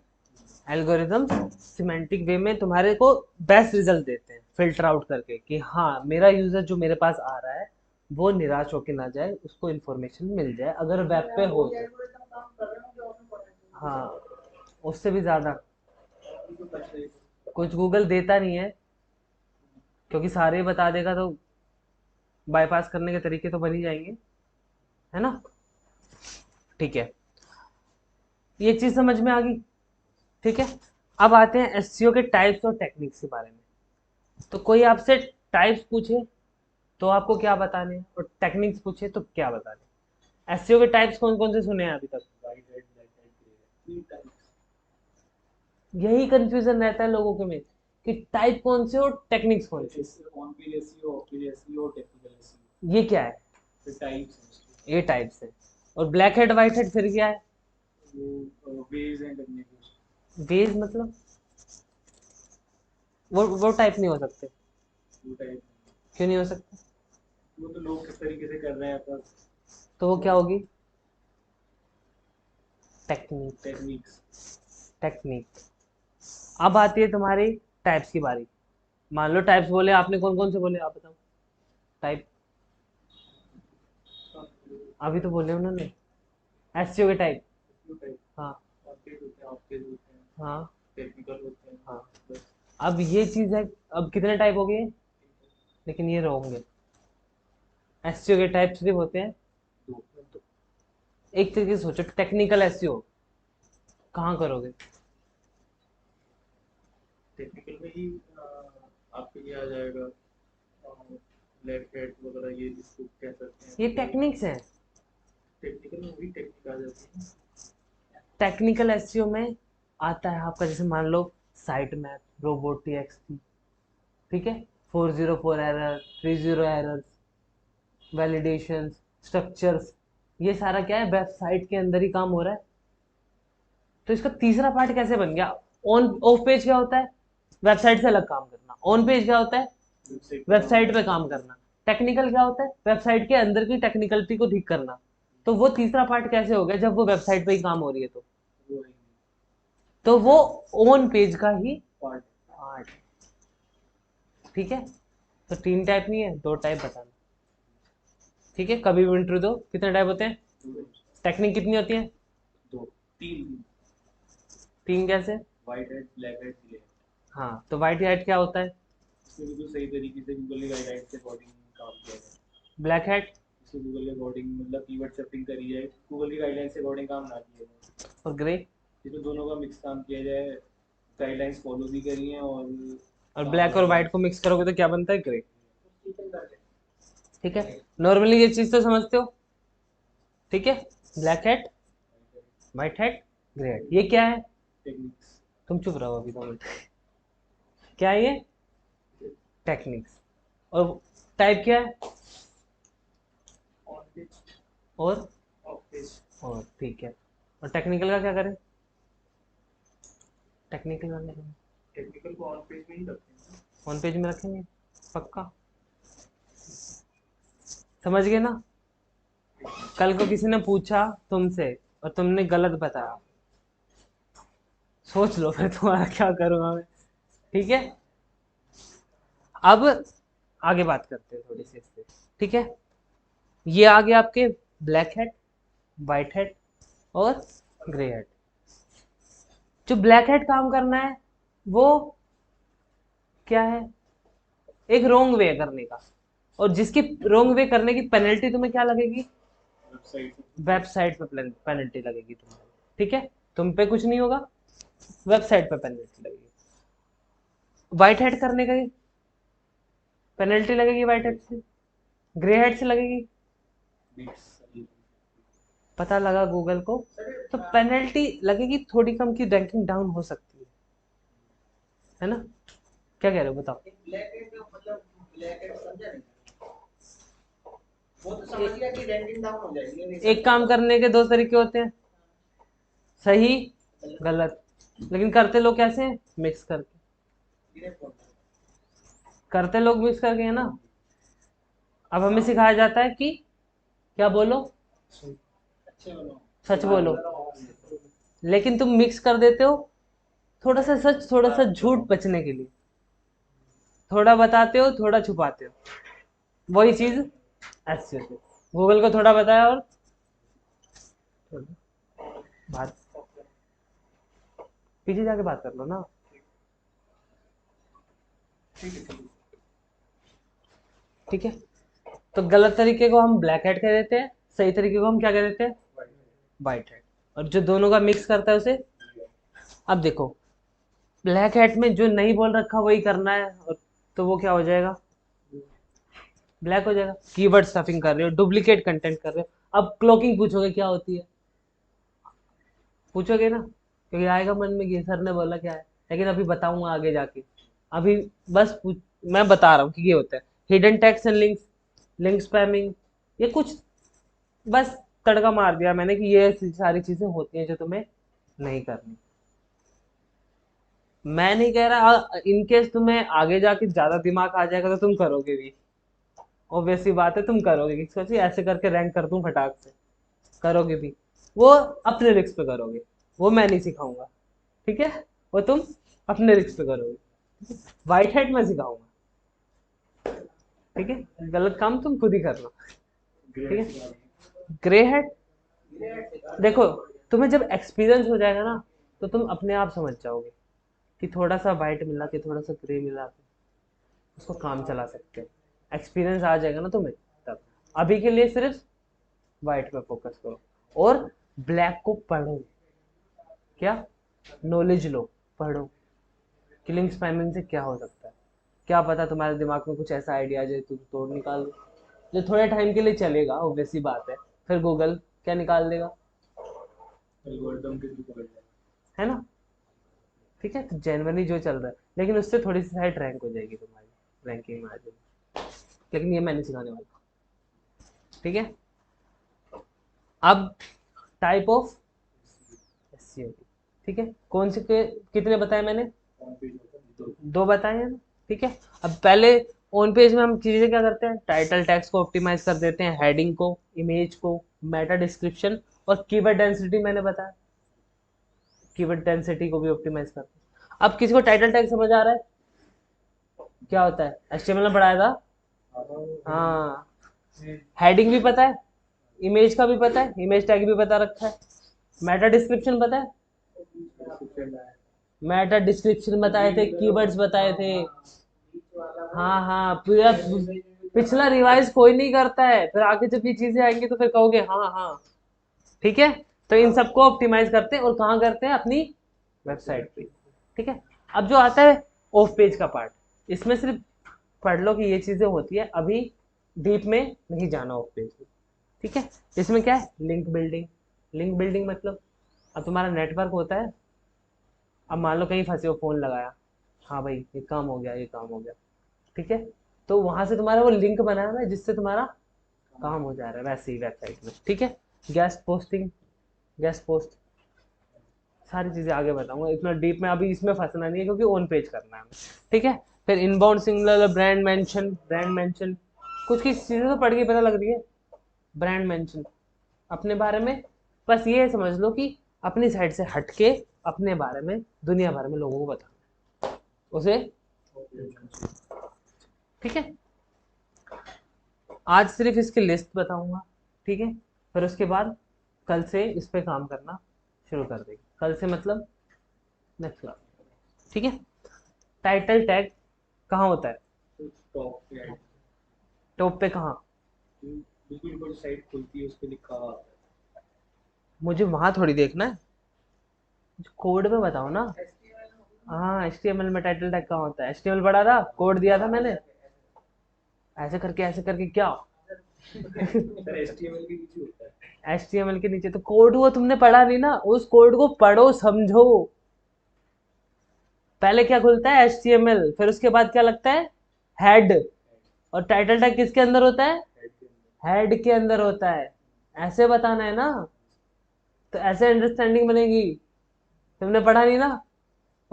एल्गोरिदम सिमेंटिक वे में तुम्हारे को बेस्ट रिजल्ट देते हैं फिल्टर आउट करके, कि हाँ मेरा यूजर जो मेरे पास आ रहा है वो निराश होके ना जाए, उसको इन्फॉर्मेशन मिल जाए अगर वेब पे हो तो, एल्गोरिथम काम कर रहे होंगे ऑफिस पढ़ाई हाँ उससे भी ज़्यादा तो बच गई। कुछ गूगल देता नहीं है, क्योंकि सारे बता देगा तो बाईपास करने के तरीके तो बन ही जाएंगे, है ना, ठीक है, ये चीज़ समझ में आ गई, ठीक है। अब आते हैं एसईओ के टाइप्स और टेक्निक्स के बारे में। तो कोई आपसे टाइप्स पूछे तो आपको क्या बताने हैं और टेक्निक्स पूछे तो क्या बताने हैं। एसईओ के टाइप्स कौन कौन से सुने हैं अभी तक, white head black head grey head. यही कंफ्यूजन रहता है लोगों के में कि टाइप कौन से और टेक्निक्स कौन से, जैसे on page SEO, of page SEO, technical SEO, ये क्या है, फिर टाइप्स ये टाइप्स है। और ब्लैक हेड व्हाइट हेड फिर क्या है, वो वेज एंड टेक्निकल, वेज मतलब वो टाइप नहीं हो सकते, वो टाइप। क्यों नहीं हो सकते, वो तो लोग किस तरीके से कर रहे हैं पर तो वो क्या होगी, टेक्निक, टेक्निक्स। टेक्निक। अब आती है तुम्हारी टाइप्स की बारी। मान लो टाइप्स बोले आपने, कौन कौन से बोले आप बताओ टाइप, अभी तो बोले उन्होंने एसईओ के टाइप, टाइप हाँ ऑन पेज होते हैं, ऑफ पेज होते हैं, हाँ टेक्निकल होते हैं। हाँ। बस अब ये चीज़ है, अब कितने टाइप हो गए, लेकिन ये रॉन्ग है, एसईओ के टाइप सिर्फ होते हैं दो। एक तरीके से सोचो, टेक्निकल एसईओ कहाँ करोगे? टेक्निकल में ही आपके लिए आ जाएगा ब्लैक हैट वगैरह, ये इसको कह सकते हैं। ये टेक्निक्स हैं। टेक्निकल में वही टेक्निक आ जाती है। टेक्निकल एसईओ में आता है आपका, जैसे मान लो साइट मैप, रोबोट टीएक्सटी, ठीक है, 404 एरर, 30 एरर्स, वैलिडेशंस, स्ट्रक्चर्स, ये सारा क्या है, वेबसाइट के अंदर ही काम हो रहा है। तो इसका तीसरा पार्ट कैसे बन गया? ऑन ऑफ पेज क्या होता है? वेबसाइट से अलग काम करना। ऑन पेज क्या होता है? वेबसाइट पे काम करना। टेक्निकल क्या होता है? वेबसाइट के अंदर की टेक्निकलिटी को ठीक करना। तो वो तीसरा पार्ट कैसे हो गया जब वो वेबसाइट पे ही काम हो रही है? तो वो ऑन पेज का ही पार्ट, ठीक है। तो 3 टाइप नहीं है, 2 टाइप बताना, ठीक है। कभी भी इंटरव्यू दो, कितने टाइप होते हैं? टेक्निक कितनी होती है? दो, तीन। 3 कैसे? White hat, black hat, grey. हाँ, तो वाइट हैट क्या होता है? इसमें बिल्कुल सही तरीके से गूगल की गाइडलाइंस के अकॉर्डिंग काम किया जाए। Black hat? इसमें गूगल के अकॉर्डिंग मतलब कीवर्ड सर्फिंग करी जाए, गूगल की गाइडलाइंस के अकॉर्डिंग काम ना किया जाए। और ग्रे? इसमें दोनों का मिक्स काम किया जाए, गाइडलाइंस फॉलो भी करी है और ब्लैक और वाइट को मिक्स करोगे तो क्या बनता है? ग्रे, ठीक है। नॉर्मली ये चीज तो समझते हो, ठीक है। Black hat, white hat, grey hat, ये क्या है? टेक्निक्स। तुम चुप रहो अभी 2 मिनट। क्या है ये? टेक्निक्स। और टाइप क्या है? ऑन पेज, और ऑफ पेज। और ठीक है। और टेक्निकल का क्या करें? टेक्निकल का क्या करें? टेक्निकल को ऑन पेज में ही रखते हैं। ऑन पेज में रखेंगे, पक्का? समझ गए ना? कल को किसी ने पूछा तुमसे और तुमने गलत बताया, सोच लो फिर तुम्हारा क्या करूंगा मैं, ठीक है। अब आगे बात करते हैं थोड़ी सी इससे, ठीक है। ये आ गया आपके ब्लैक हेड, व्हाइट हेड और ग्रे हेड। जो ब्लैक हेड काम करना है वो क्या है? एक रोंग वे करने का, और जिसकी रोंग वे करने की पेनल्टी तुम्हें क्या लगेगी? वेबसाइट पे पेनल्टी लगेगी तुम्हें, ठीक है। तुम पे कुछ नहीं होगा, वेबसाइट पे पेनल्टी लगेगी। व्हाइट हेड करने का पेनल्टी लगेगी व्हाइट हेड से, ग्रे हेड से लगेगी। पता लगा गूगल को, तो पेनल्टी लगेगी थोड़ी कम की, रैंकिंग डाउन हो सकती है ना? क्या कह रहे हो बताओ? ब्लैक हेड का मतलब ब्लैक हेड समझा नहीं? वो तो समझ गया कि रैंकिंग डाउन हो जाएगी। एक काम करने के 2 तरीके होते हैं, सही गलत, लेकिन करते लोग कैसे हैं? मिक्स करके करते लोग, मिक्स करके, है ना। अब हमें सिखाया जाता है कि क्या बोलो, सच बोलो, लेकिन तुम मिक्स कर देते हो, थोड़ा सा सच थोड़ा सा झूठ बचने के लिए, थोड़ा बताते हो थोड़ा छुपाते हो। वही चीज ऐसे से गूगल को थोड़ा बताया और बात, पीछे जाके बात कर लो ना, ठीक है। तो गलत तरीके को हम ब्लैक हेड कह देते हैं, सही तरीके को हम क्या कह देते हैं? White head. और जो दोनों का मिक्स करता है उसे, अब देखो, ब्लैक हेड में जो नहीं बोल रखा वही करना है, और तो वो क्या हो जाएगा? ब्लैक हो जाएगा। कीवर्ड स्टफिंग कर रहे हो, डुप्लीकेट कंटेंट कर रहे हो। अब क्लोकिंग पूछोगे क्या होती है? पूछोगे ना, क्योंकि आएगा मन में कि सर ने बोला क्या है, लेकिन अभी बताऊंगा आगे जाके। अभी बस मैं बता रहा हूँ कि ये होता है hidden text and links, link spamming, ये कुछ बस तड़का मार दिया मैंने कि ये सारी चीजें होती हैं जो तुम्हें नहीं करनी। मैं नहीं कह रहा, इनकेस तुम्हें आगे जाके ज्यादा दिमाग आ जाएगा तो तुम करोगे भी, ऑब्वियसली बात है, तुम करोगे कि सोचिए ऐसे करके रैंक कर दूं फटाक से, करोगे भी। वो अपने रिस्क पे करोगे, वो मैं नहीं सिखाऊंगा, ठीक है। वो तुम अपने रिस्क पे करोगे, व्हाइट हेड मैं सिखाऊंगा, ठीक है। गलत काम तुम खुद ही करना, ठीक है। ग्रे हेड, देखो, तुम्हें जब एक्सपीरियंस हो जाएगा ना तो तुम अपने आप समझ जाओगे कि थोड़ा सा वाइट मिला के थोड़ा सा ग्रे मिला के उसको काम चला सकते हैं। एक्सपीरियंस आ जाएगा ना तुम्हें तब। अभी के लिए सिर्फ व्हाइट पे फोकस करो और ब्लैक को पढ़ो, क्या नॉलेज लो, पढ़ो किलिंग स्पैमिंग से क्या हो सकता है, क्या पता तुम्हारे दिमाग में कुछ ऐसा आइडिया आ जाए तुम तोड़ निकाल दो, जो थोड़े टाइम के लिए चलेगा, ऑब्वियस सी बात है, फिर गूगल क्या निकाल देगा, एल्गोरिथम के थ्रू पकड़ जाए। है ना। ठीक है, तो जनरली जो चल रहा है, लेकिन उससे थोड़ी सी साइड रैंक हो जाएगी तुम्हारी, रैंकिंग में आ जाएगी, लेकिन ये मैं नहीं सिखाने वाला। ठीक है, अब टाइप ऑफ एसईओ, ठीक है, कौन से कितने बताए मैंने, ऑन पेज होता है तो 2 बताए हैं ना। ठीक है, अब पहले ऑन पेज में हम चीजें क्या करते हैं, टाइटल टैग्स को ऑप्टिमाइज कर देते हैं, हेडिंग को, इमेज को, मेटा डिस्क्रिप्शन और कीवर्ड डेंसिटी मैंने बताया, कीवर्ड डेंसिटी को भी ऑप्टिमाइज करते हैं। अब किसी को टाइटल टैग समझ आ रहा है क्या होता है, एचटीएमएल में पढ़ाया था, हाँ, हेडिंग भी पता है, इमेज का भी पता है, इमेज टैग भी पता रखा है, मेटा डिस्क्रिप्शन पता है, मेटा डिस्क्रिप्शन बताए थे, कीवर्ड्स बताए थे, हाँ हाँ, पूरा पिछला रिवाइज कोई नहीं करता है, फिर आगे जब ये चीजें आएंगी तो फिर कहोगे हाँ हाँ। ठीक है, तो इन सबको ऑप्टिमाइज करते हैं, और कहाँ करते हैं, अपनी वेबसाइट पे। ठीक है, अब जो आता है ऑफ पेज का पार्ट, इसमें सिर्फ पढ़ लो कि ये चीजें होती है, अभी डीप में नहीं जाना ऑफ पेज में। ठीक है, इसमें क्या है, लिंक बिल्डिंग, लिंक बिल्डिंग मतलब अब तुम्हारा नेटवर्क होता है, अब मान लो कहीं फंसे हो, फोन लगाया, हाँ भाई ये काम हो गया, ये काम हो गया, ठीक है, तो वहां से तुम्हारा वो लिंक बनाया ना जिससे तुम्हारा काम हो जा रहा है, वैसे ही वेबसाइट में। ठीक है, गेस्ट पोस्टिंग, गेस्ट पोस्ट, सारी चीजें आगे बताऊंगा, इतना डीप में अभी इसमें फंसना नहीं है क्योंकि ऑन पेज करना है हमें। ठीक है, फिर inbound singular, brand mention, brand mention, कुछ की चीजें तो पढ़ के पता लग रही है, ब्रांड मेंशन अपने बारे में, बस ये समझ लो कि अपनी साइड से हटके अपने बारे में दुनिया भर में लोगों को बताना उसे। ठीक है, आज सिर्फ इसकी लिस्ट बताऊंगा, ठीक है, फिर उसके बाद कल से इस पे काम करना शुरू कर देंगे, कल से मतलब नेक्स्ट क्लास। ठीक है, टाइटल टैग कहाँ होता है, टॉप पे है, टॉप पे कहाँ, बिल्कुल ऊपर साइड खुलती है उस पे लिखा हुआ आता है। मुझे वहां थोड़ी देखना है, कोड में बताओ ना। हाँ, HTML में टाइटल टैग कहाँ होता है, HTML पढ़ा था, कोड दिया था मैंने, ऐसे करके क्या सर एचटीएमएल के नीचे होता है। HTML के नीचे तो कोड, वो तुमने पढ़ा नहीं ना, उस कोड को पढ़ो समझो। पहले क्या खुलता है, HTML, फिर उसके बाद क्या लगता है, हेड, और टाइटल टैग किसके अंदर होता है, हेड के अंदर होता है, ऐसे बताना है ना, तो ऐसे अंडरस्टैंडिंग बनेगी। तुमने पढ़ा नहीं ना,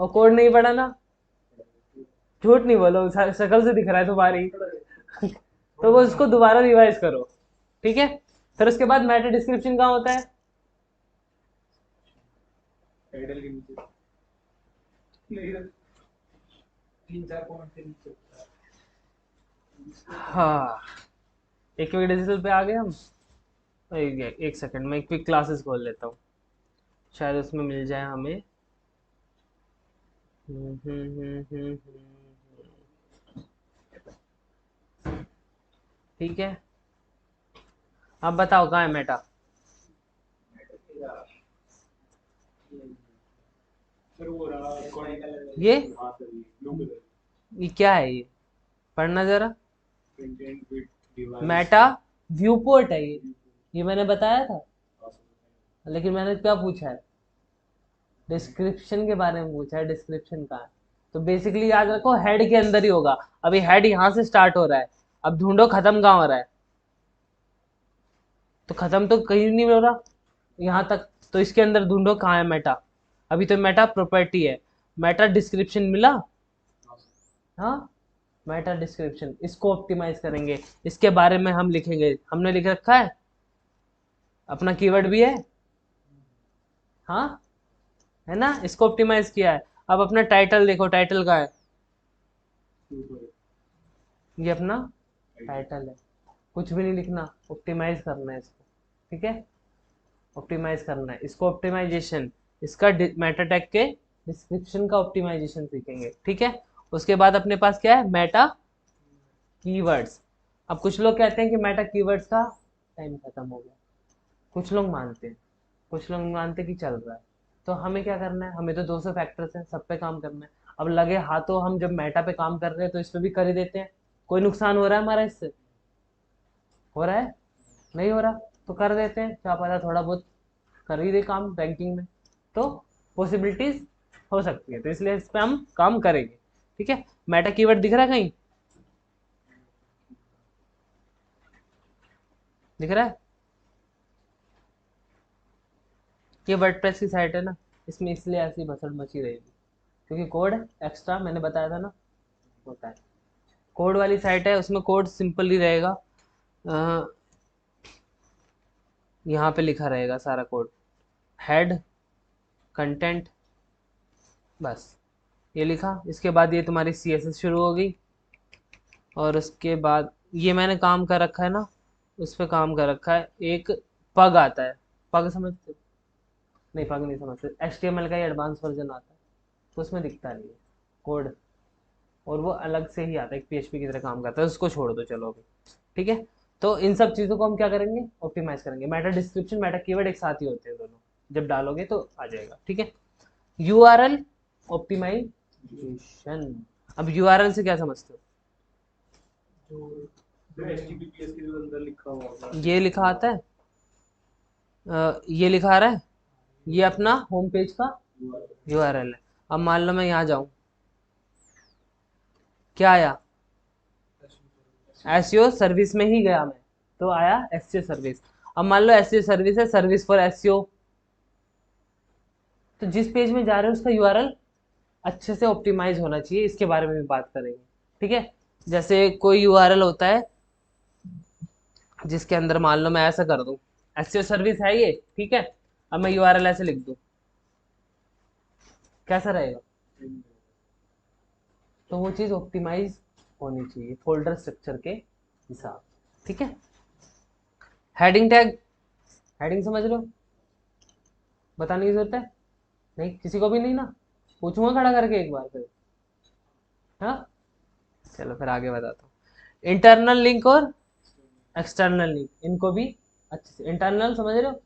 और कोड नहीं पढ़ा ना, झूठ नहीं बोलो, शक्ल से दिख रहा है तुम्हारी तो वो उसको दोबारा रिवाइज करो। ठीक है, फिर उसके बाद मेटा डिस्क्रिप्शन कहाँ होता है, टाइटल के नीचे नहीं, 3-4 पॉइंट के नीचे होता है। हाँ, एक क्विक डिजिटल पे आ गए हम, एक सेकंड में क्विक क्लासेस खोल लेता हूँ, शायद उसमें मिल जाए हमें। ठीक है, अब बताओ कहाँ है मेटा, सर वो रहा रिकॉर्डिंग, ये हाँ सर ये ब्लू कलर, ये क्या है, ये पढ़ना जरा, content with device Meta view port है ये मैंने बताया था, लेकिन मैंने क्या पूछा है, डिस्क्रिप्शन के बारे में पूछा है, डिस्क्रिप्शन का है, तो बेसिकली याद रखो हेड के अंदर ही होगा, अभी हेड यहाँ से स्टार्ट हो रहा है, अब ढूंढो खत्म कहाँ हो रहा है, तो खत्म तो कहीं नहीं हो रहा यहाँ तक, तो इसके अंदर ढूंढो कहाँ है मेटा, अभी तो मेटा प्रॉपर्टी है, मेटा डिस्क्रिप्शन मिला, हाँ, मेटा डिस्क्रिप्शन, इसको ऑप्टिमाइज करेंगे, इसके बारे में हम लिखेंगे, हमने लिख रखा है, अपना कीवर्ड भी है, हाँ, है ना, इसको ऑप्टिमाइज किया है। अब अपना टाइटल देखो, टाइटल का है, ये अपना टाइटल है, कुछ भी नहीं लिखना, ऑप्टिमाइज करना है इसको। ठीक है, ऑप्टिमाइज करना है इसको, ऑप्टिमाइजेशन, इसका मेटा टैग के डिस्क्रिप्शन का ऑप्टिमाइजेशन सीखेंगे। ठीक है, उसके बाद अपने पास क्या है, मेटा कीवर्ड्स, अब कुछ लोग कहते हैं कि मेटा कीवर्ड्स का टाइम खत्म हो गया, कुछ लोग मानते हैं, कुछ लोग मानते हैं कि चल रहा है। तो हमें क्या करना है, हमें तो 200 फैक्टर्स हैं, सब पे काम करना है। अब लगे हाथों हम जब मेटा पे काम कर रहे हैं तो इस पे भी कर ही देते हैं। कोई नुकसान हो रहा है हमारा इससे? हो रहा है? नहीं हो रहा, तो कर देते हैं, क्या पता थोड़ा बहुत कर ही दे काम रैंकिंग में, तो पॉसिबिलिटीज हो सकती है, तो इसलिए इस पे हम काम करेंगे। ठीक है, मेटा कीवर्ड दिख रहा है कहीं? दिख रहा है? ये वर्डप्रेस की साइट है ना, इसमें इसलिए ऐसी भसड़ मची रहेगी क्योंकि कोड एक्स्ट्रा मैंने बताया था ना होता है। कोड वाली साइट है, उसमें कोड सिंपल ही रहेगा। यहाँ पे लिखा रहेगा सारा कोड, हेड, कंटेंट, बस ये लिखा। इसके बाद ये तुम्हारी CSS शुरू हो गई, और उसके बाद ये मैंने काम कर रखा है ना, उस पर काम कर रखा है। एक पग आता है, पग समझते? नहीं, पग नहीं समझते। HTML का ही एडवांस वर्जन आता है, तो उसमें दिखता नहीं है कोड, और वो अलग से ही आता है, एक PHP की तरह काम करता है, उसको छोड़ दो चलो अभी। ठीक है, तो इन सब चीज़ों को हम क्या करेंगे, ऑप्टिमाइज करेंगे। मेटा डिस्क्रिप्शन, मेटा कीवर्ड एक साथ ही होते हैं दोनों, जब डालोगे तो आ जाएगा। ठीक है, URL ऑप्टिमाइजेशन। अब URL से क्या समझते हो? जो HTTPS के जो अंदर लिखा हुआ होगा, ये लिखा आता है, ये लिखा आ रहा है, ये अपना होम पेज का URL है। अब मान लो मैं यहाँ जाऊँ, क्या आया? SEO सर्विस में ही गया मैं, तो आया SEO सर्विस। अब मान लो SEO सर्विस है, सर्विस फॉर SEO, तो जिस पेज में जा रहे हो उसका URL अच्छे से ऑप्टिमाइज होना चाहिए, इसके बारे में भी बात करेंगे। ठीक है, जैसे कोई URL होता है जिसके अंदर मान लो मैं ऐसा कर दूं, SEO सर्विस है ये, ठीक है, अब मैं URL ऐसे लिख दूं, कैसा रहेगा? तो वो चीज़ ऑप्टिमाइज होनी चाहिए फोल्डर स्ट्रक्चर के हिसाब। ठीक है, हेडिंग टैग, हेडिंग समझ लो, बताने की जरूरत है? नहीं, किसी को भी नहीं ना? पूछूंगा खड़ा करके एक बार फिर। हाँ, चलो फिर आगे बताता हूँ। इंटरनल लिंक और एक्सटर्नल लिंक, इनको भी अच्छे से, इंटरनल समझ रहे हो,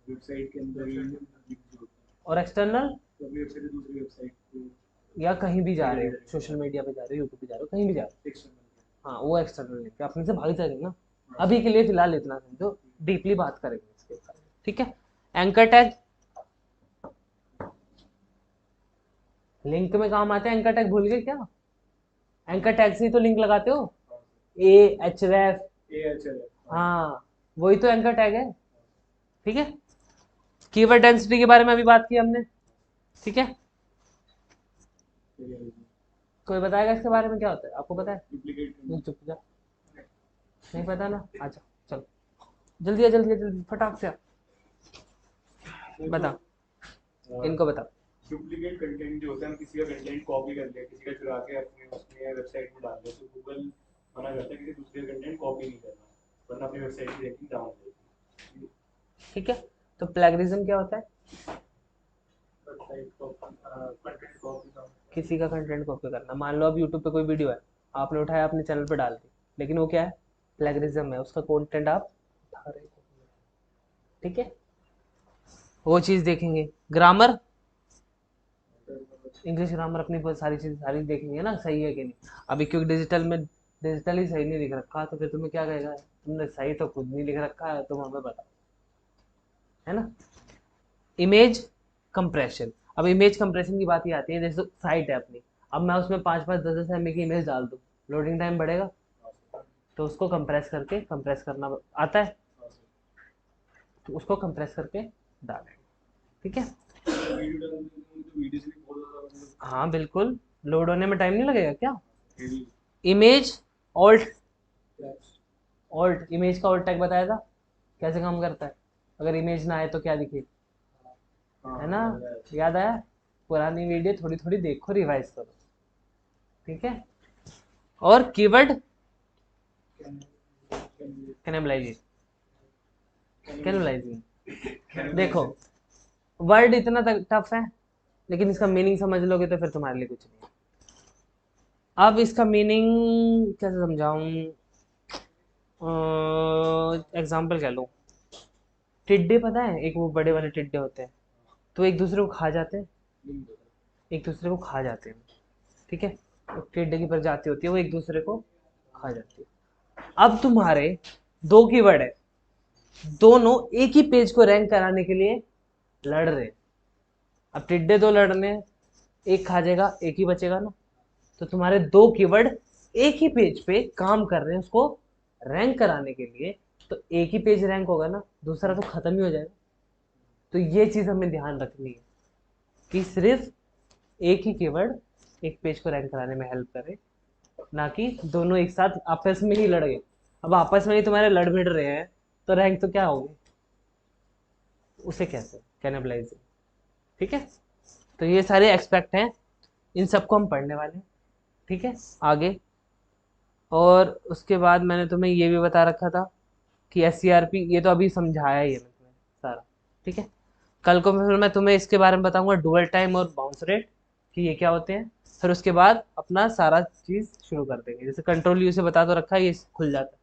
वेबसाइट के अंदर ही लिंक जो होता है, और एक्सटर्नल तो अभी वेबसाइट से दूसरी वेबसाइट पे या कहीं भी जा रहे हो, सोशल मीडिया पे जा रहे हो, यूट्यूब पे जा रहे हो, कहीं भी जा रहे एक्सटर्नल। हो, हाँ वो एक्सटर्नल लिंक अपने से भाग जाएंगे ना। अभी के लिए फिलहाल इतना समझो, डीपली बात करेंगे इसके बारे में। ठीक है, एंकर टैग, लिंक में काम आते हैं एंकर टैग, भूल गए क्या? एंकर टैग से ही तो लिंक लगाते हो, Ahref, हाँ वही तो एंकर टैग है। ठीक है, कीवर्ड डेंसिटी के बारे में अभी बात की हमने। ठीक है, कोई बताएगा इसके बारे में क्या होता है? आपको पता है? चुप जा, नहीं पता ना? अच्छा चलो, जल्दी आ, जल्दी आ, जल्दी फटाक से आ, बता, इनको बता। डुप्लीकेट कंटेंट जो होता है, हम किसी का कंटेंट कॉपी कर लिया, किसी का चुरा के अपने उसमें वेबसाइट में डाल दिया, तो गूगल मना करता है किसी दूसरे का कंटेंट कॉपी नहीं करना, वरना अपनी वेबसाइट की रैंकिंग डाउन हो जाएगी। ठीक है, तो प्लेगरिज्म क्या होता है? Website copy, content copy. किसी का कंटेंट कॉपी करना। मान लो अब यूट्यूब पे कोई वीडियो है, आपने उठाया अपने चैनल पे डाल दी, लेकिन वो क्या है? प्लेगरिज्म है, उसका कंटेंट आप उठा रहे हो। ठीक है, वो चीज़ देखेंगे। ग्रामर, इंग्लिश ग्रामर अपनी सारी चीज़ सारी देखेंगे ना, सही है कि नहीं। अभी क्योंकि डिजिटल में डिजिटल ही सही नहीं लिख रखा, तो फिर तुम्हें क्या कहेगा, तुमने सही तो खुद नहीं लिख रखा है, तुम हमें बताओ, है ना। इमेज कंप्रेशन, अब इमेज कंप्रेशन की बात ही आती है, जैसे साइट है अपनी, अब मैं उसमें 5-5, 10-10 MB की इमेज डाल दूँ, लोडिंग टाइम बढ़ेगा, तो उसको कंप्रेस करके, कंप्रेस करना आता है, तो उसको कंप्रेस करके डालेंगे। ठीक है, हाँ बिल्कुल, लोड होने में टाइम नहीं लगेगा क्या? इमेज ऑल्ट, ऑल्ट इमेज का ऑल्ट टैग बताया था कैसे काम करता है, अगर इमेज ना आए तो क्या दिखे, है ना? याद आया? पुरानी वीडियो थोड़ी थोड़ी देखो, रिवाइज करो। ठीक है, और कीवर्ड कैनिबलाइजिंग, देखो वर्ड इतना टफ है, लेकिन इसका मीनिंग समझ लोगे तो फिर तुम्हारे लिए कुछ नहीं। अब इसका मीनिंग कैसे समझाऊं, एग्जाम्पल क्या लूँ? टिड्डे पता है, एक वो बड़े वाले टिड्डे होते हैं, तो एक दूसरे को खा जाते हैं, एक दूसरे को खा जाते हैं, ठीक है। तो टिड्डे की प्रजाति होती है, वो एक दूसरे को खा जाती है। अब तुम्हारे दो कीवर्ड है, दोनों एक ही पेज को रैंक कराने के लिए लड़ रहे हैं। अब टिड्डे दो लड़ रहे हैं, एक खा जाएगा, एक ही बचेगा ना। तो तुम्हारे दो कीवर्ड एक ही पेज पे काम कर रहे हैं उसको रैंक कराने के लिए, तो एक ही पेज रैंक होगा ना, दूसरा तो खत्म ही हो जाएगा। तो ये चीज हमें ध्यान रखनी है कि सिर्फ एक ही कीवर्ड एक पेज को रैंक कराने में हेल्प करे, ना कि दोनों एक साथ आपस में ही लड़ गए। अब आपस में ही तुम्हारे लड़ भिड़ रहे हैं, तो रैंक तो क्या होगी, उसे कैसे कैनिबलाइजिंग, ठीक है। तो ये सारे एक्सपेक्ट हैं, इन सबको हम पढ़ने वाले हैं, ठीक है आगे। और उसके बाद मैंने तुम्हें ये भी बता रखा था कि SCRP, ये तो अभी समझाया ही है मैंने तुम्हें सारा, ठीक है। कल को फिर मैं तुम्हें इसके बारे में बताऊंगा, डुअल टाइम और बाउंस रेट, कि ये क्या होते हैं। फिर उसके बाद अपना सारा चीज़ शुरू कर देंगे, जैसे कंट्रोल यू से बता तो रखा है, ये खुल जाता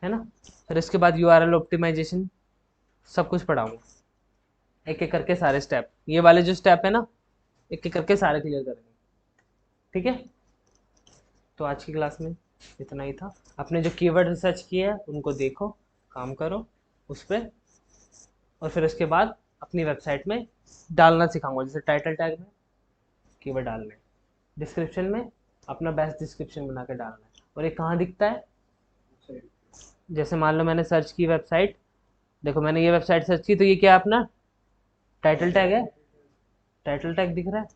है ना। फिर इसके बाद URL ऑप्टिमाइजेशन, सब कुछ पढ़ाऊंगा एक एक करके सारे स्टेप, ये वाले जो स्टेप है ना, एक एक करके सारे क्लियर करेंगे, ठीक है। तो आज की क्लास में इतना ही था। अपने जो कीवर्ड रिसर्च किए हैं उनको देखो, काम करो उस पर, और फिर उसके बाद अपनी वेबसाइट में डालना सिखाऊंगा, जैसे टाइटल टैग में कीवर्ड डालने, डिस्क्रिप्शन में अपना बेस्ट डिस्क्रिप्शन बना के डालना है। और ये कहाँ दिखता है, जैसे मान लो मैंने सर्च की वेबसाइट, देखो मैंने ये वेबसाइट सर्च की, तो ये क्या है अपना टाइटल टैग है, टाइटल टैग दिख रहा है।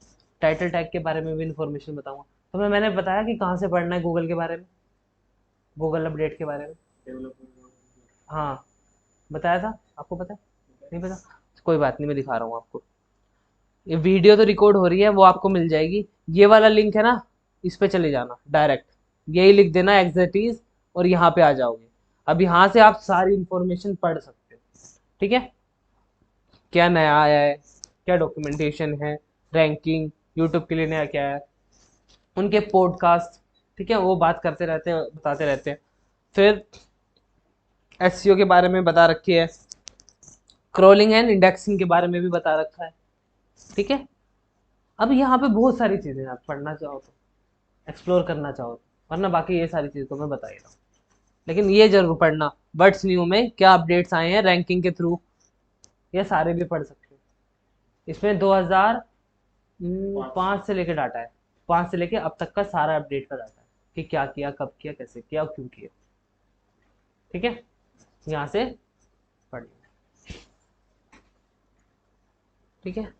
टाइटल टैग के बारे में भी इंफॉर्मेशन बताऊंगा। तो मैंने बताया कि कहाँ से पढ़ना है गूगल के बारे में, गूगल अपडेट के बारे में, हाँ बताया था, आपको पता है? नहीं पता, कोई बात नहीं, मैं दिखा रहा हूँ आपको। ये वीडियो तो रिकॉर्ड हो रही है, वो आपको मिल जाएगी, ये वाला लिंक है ना, इस पे चले जाना डायरेक्ट, यही लिख देना एग्जैक्टीज, और यहाँ पे आ जाओगे। अब यहाँ से आप सारी इंफॉर्मेशन पढ़ सकते हो, ठीक है। क्या नया आया है, क्या डॉक्यूमेंटेशन है, रैंकिंग, यूट्यूब के लिए नया क्या है, उनके पॉडकास्ट, ठीक है, वो बात करते रहते हैं, बताते रहते हैं। फिर SEO के बारे में बता रखी है, क्रॉलिंग एंड इंडेक्सिंग के बारे में भी बता रखा है, ठीक है। अब यहाँ पे बहुत सारी चीज़ें आप पढ़ना चाहो तो, एक्सप्लोर करना चाहो तो, वरना बाकी ये सारी चीज़ तो मैं बता ही रहा हूँ। लेकिन ये जरूर पढ़ना, बर्ड्स न्यू में क्या अपडेट्स आए हैं रैंकिंग के थ्रू, ये सारे भी पढ़ सकते हो। इसमें 2005 से लेके डाटा है, 5 से लेके अब तक का सारा अपडेट का डाटा है, कि क्या किया, कब किया, कैसे किया और क्यों किया, ठीक है। यहाँ से पढ़, ठीक है।